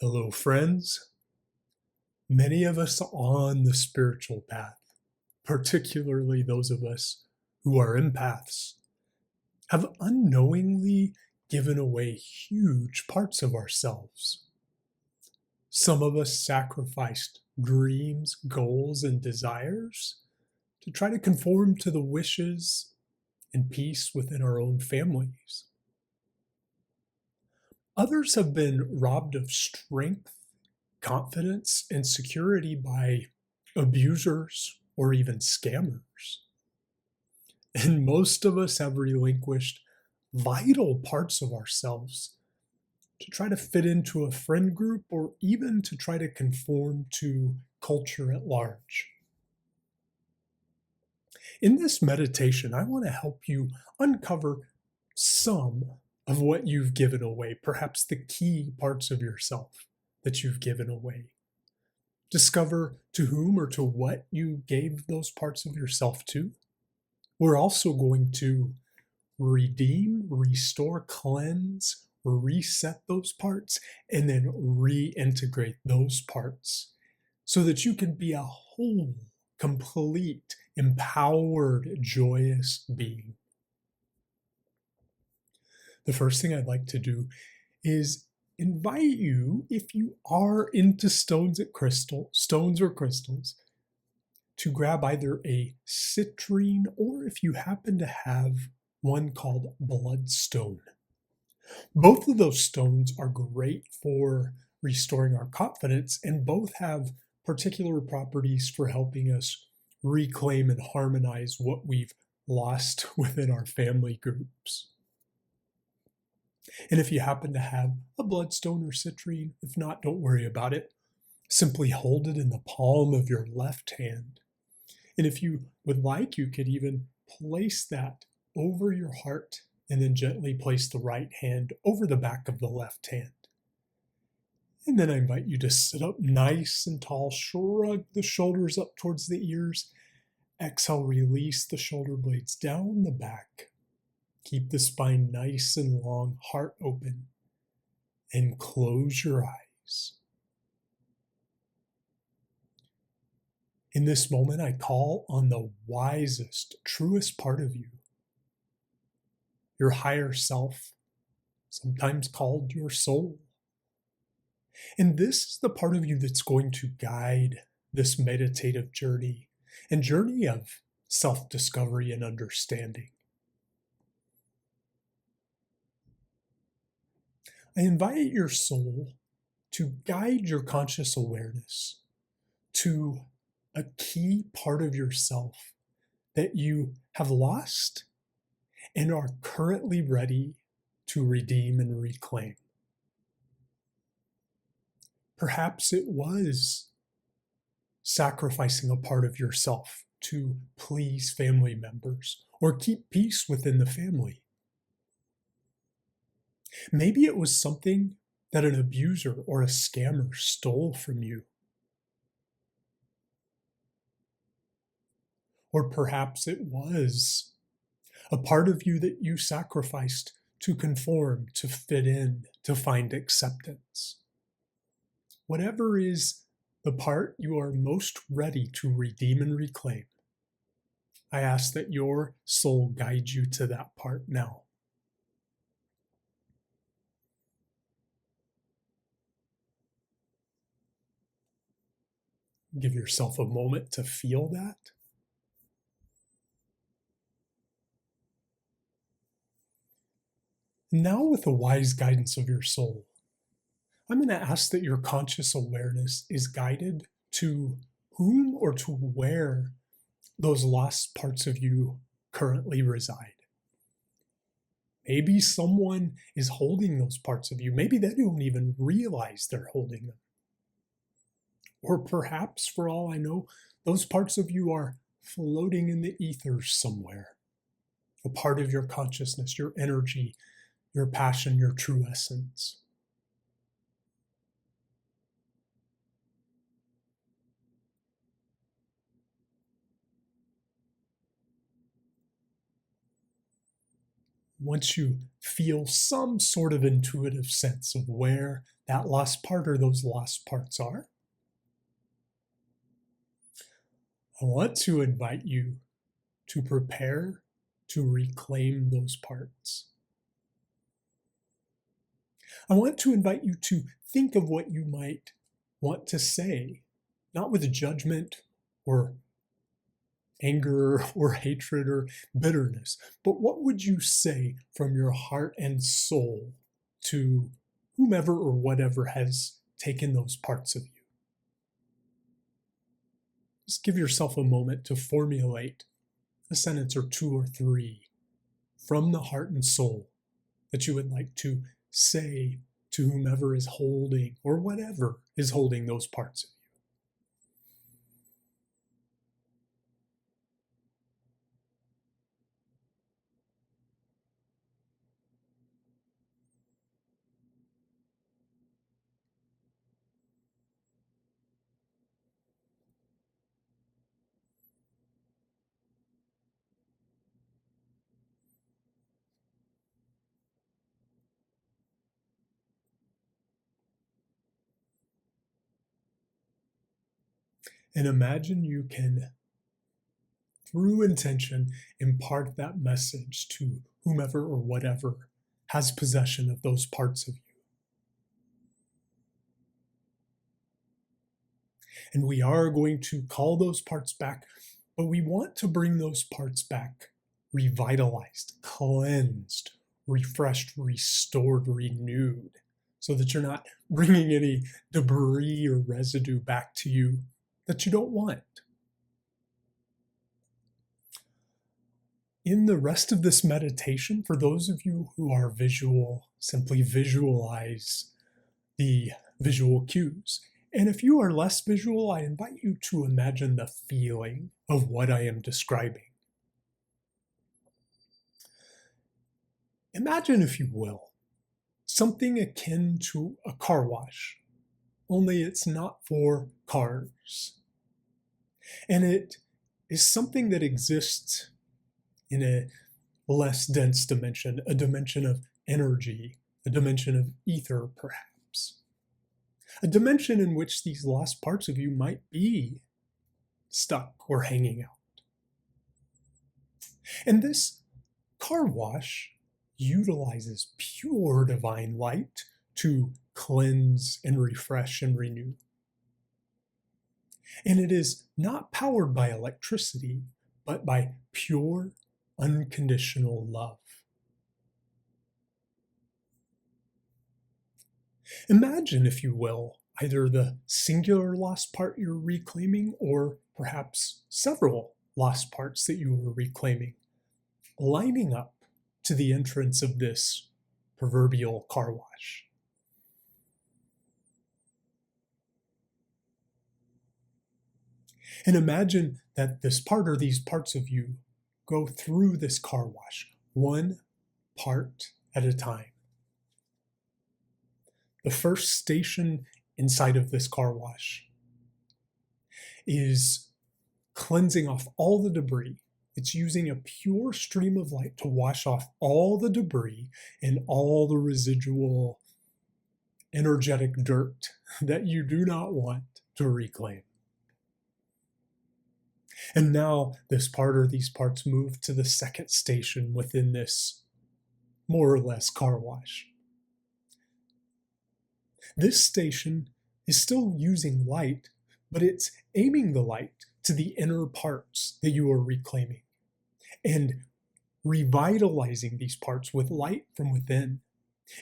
Hello, friends. Many of us on the spiritual path, particularly those of us who are empaths, have unknowingly given away huge parts of ourselves. Some of us sacrificed dreams, goals, and desires to try to conform to the wishes and peace within our own families. Others have been robbed of strength, confidence, and security by abusers or even scammers. And most of us have relinquished vital parts of ourselves to try to fit into a friend group or even to try to conform to culture at large. In this meditation, I want to help you uncover some of what you've given away, perhaps the key parts of yourself that you've given away. Discover to whom or to what you gave those parts of yourself to. We're also going to redeem, restore, cleanse, reset those parts, and then reintegrate those parts so that you can be a whole, complete, empowered, joyous being. The first thing I'd like to do is invite you, if you are into stones or crystals, to grab either a citrine or if you happen to have one called bloodstone. Both of those stones are great for restoring our confidence, and both have particular properties for helping us reclaim and harmonize what we've lost within our family groups. And if you happen to have a bloodstone or citrine, if not, don't worry about it. Simply hold it in the palm of your left hand. And if you would like, you could even place that over your heart and then gently place the right hand over the back of the left hand. And then I invite you to sit up nice and tall, shrug the shoulders up towards the ears. Exhale, release the shoulder blades down the back. Keep the spine nice and long, heart open, and close your eyes. In this moment, I call on the wisest, truest part of you, your higher self, sometimes called your soul. And this is the part of you that's going to guide this meditative journey and journey of self-discovery and understanding. I invite your soul to guide your conscious awareness to a key part of yourself that you have lost and are currently ready to redeem and reclaim. Perhaps it was sacrificing a part of yourself to please family members or keep peace within the family. Maybe it was something that an abuser or a scammer stole from you. Or perhaps it was a part of you that you sacrificed to conform, to fit in, to find acceptance. Whatever is the part you are most ready to redeem and reclaim, I ask that your soul guide you to that part now. Give yourself a moment to feel that. Now, with the wise guidance of your soul, I'm going to ask that your conscious awareness is guided to whom or to where those lost parts of you currently reside. Maybe someone is holding those parts of you. Maybe they don't even realize they're holding them. Or perhaps, for all I know, those parts of you are floating in the ethers somewhere. A part of your consciousness, your energy, your passion, your true essence. once you feel some sort of intuitive sense of where that lost part or those lost parts are, I want to invite you to prepare to reclaim those parts. I want to invite you to think of what you might want to say, not with judgment or anger or hatred or bitterness, but what would you say from your heart and soul to whomever or whatever has taken those parts of you? Just give yourself a moment to formulate a sentence or two or three from the heart and soul that you would like to say to whomever is holding or whatever is holding those parts of you. And imagine you can, through intention, impart that message to whomever or whatever has possession of those parts of you. And we are going to call those parts back, but we want to bring those parts back revitalized, cleansed, refreshed, restored, renewed, so that you're not bringing any debris or residue back to you that you don't want. In the rest of this meditation, for those of you who are visual, simply visualize the visual cues. And if you are less visual, I invite you to imagine the feeling of what I am describing. Imagine, if you will, something akin to a car wash, only it's not for cars. And it is something that exists in a less dense dimension, a dimension of energy, a dimension of ether, perhaps. A dimension in which these lost parts of you might be stuck or hanging out. And this car wash utilizes pure divine light to cleanse and refresh and renew. And it is not powered by electricity, but by pure, unconditional love. Imagine, if you will, either the singular lost part you're reclaiming or perhaps several lost parts that you were reclaiming, lining up to the entrance of this proverbial car wash. And imagine that this part or these parts of you go through this car wash, one part at a time. The first station inside of this car wash is cleansing off all the debris. It's using a pure stream of light to wash off all the debris and all the residual energetic dirt that you do not want to reclaim. And now this part or these parts move to the second station within this more or less car wash. This station is still using light, but it's aiming the light to the inner parts that you are reclaiming and revitalizing these parts with light from within.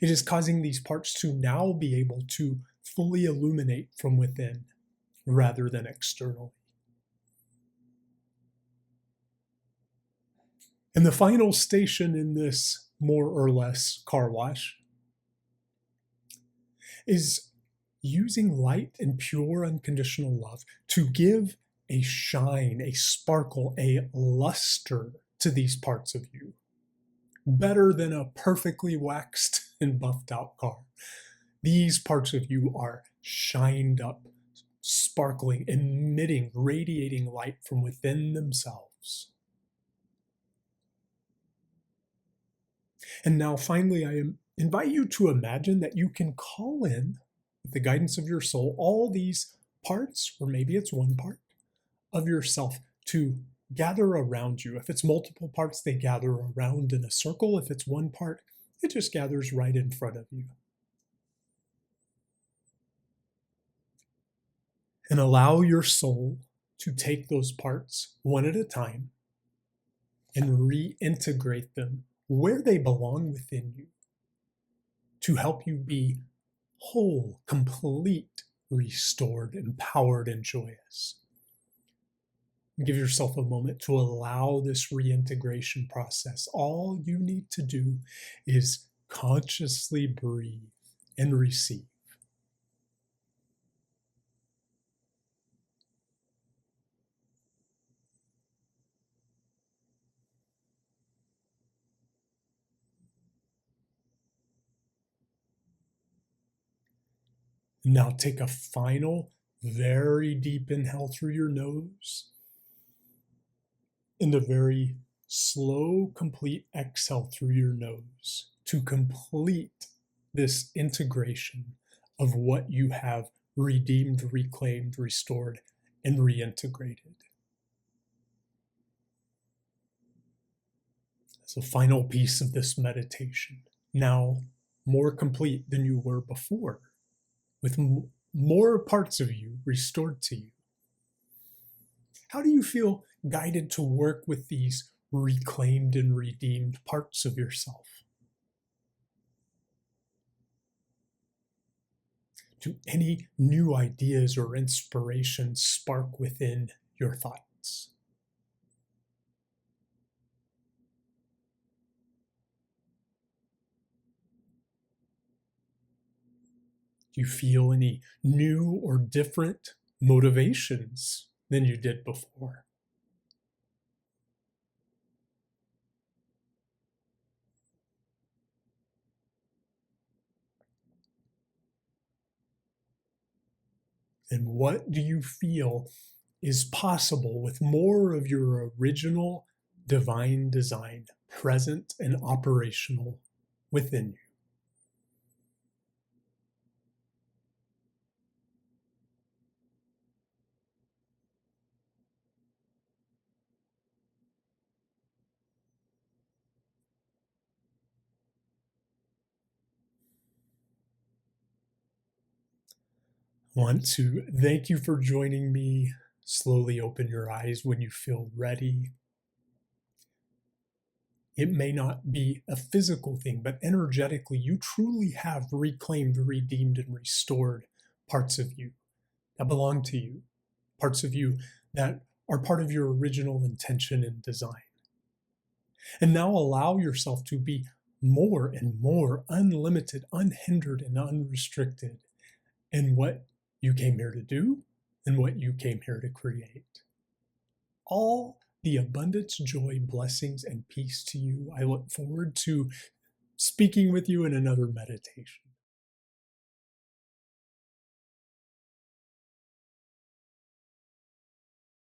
It is causing these parts to now be able to fully illuminate from within rather than externally. And the final station in this more or less car wash is using light and pure unconditional love to give a shine, a sparkle, a luster to these parts of you. Better than a perfectly waxed and buffed out car. These parts of you are shined up, sparkling, emitting, radiating light from within themselves. And now, finally, invite you to imagine that you can call in, with the guidance of your soul, all these parts, or maybe it's one part, of yourself to gather around you. If it's multiple parts, they gather around in a circle. If it's one part, it just gathers right in front of you. And allow your soul to take those parts one at a time and reintegrate them where they belong within you to help you be whole, complete, restored, empowered, and joyous. Give yourself a moment to allow this reintegration process. All you need to do is consciously breathe and receive. Now take a final, very deep inhale through your nose and a very slow, complete exhale through your nose to complete this integration of what you have redeemed, reclaimed, restored, and reintegrated. As a final piece of this meditation, now more complete than you were before, with more parts of you restored to you. How do you feel guided to work with these reclaimed and redeemed parts of yourself? Do any new ideas or inspirations spark within your thoughts? Do you feel any new or different motivations than you did before? And what do you feel is possible with more of your original divine design present and operational within you? I want to thank you for joining me. Slowly open your eyes when you feel ready. It may not be a physical thing, but energetically, you truly have reclaimed, redeemed, and restored parts of you that belong to you, parts of you that are part of your original intention and design. And now allow yourself to be more and more unlimited, unhindered, and unrestricted in what you came here to do and what you came here to create. All the abundance, joy, blessings, and peace to you. I look forward to speaking with you in another meditation.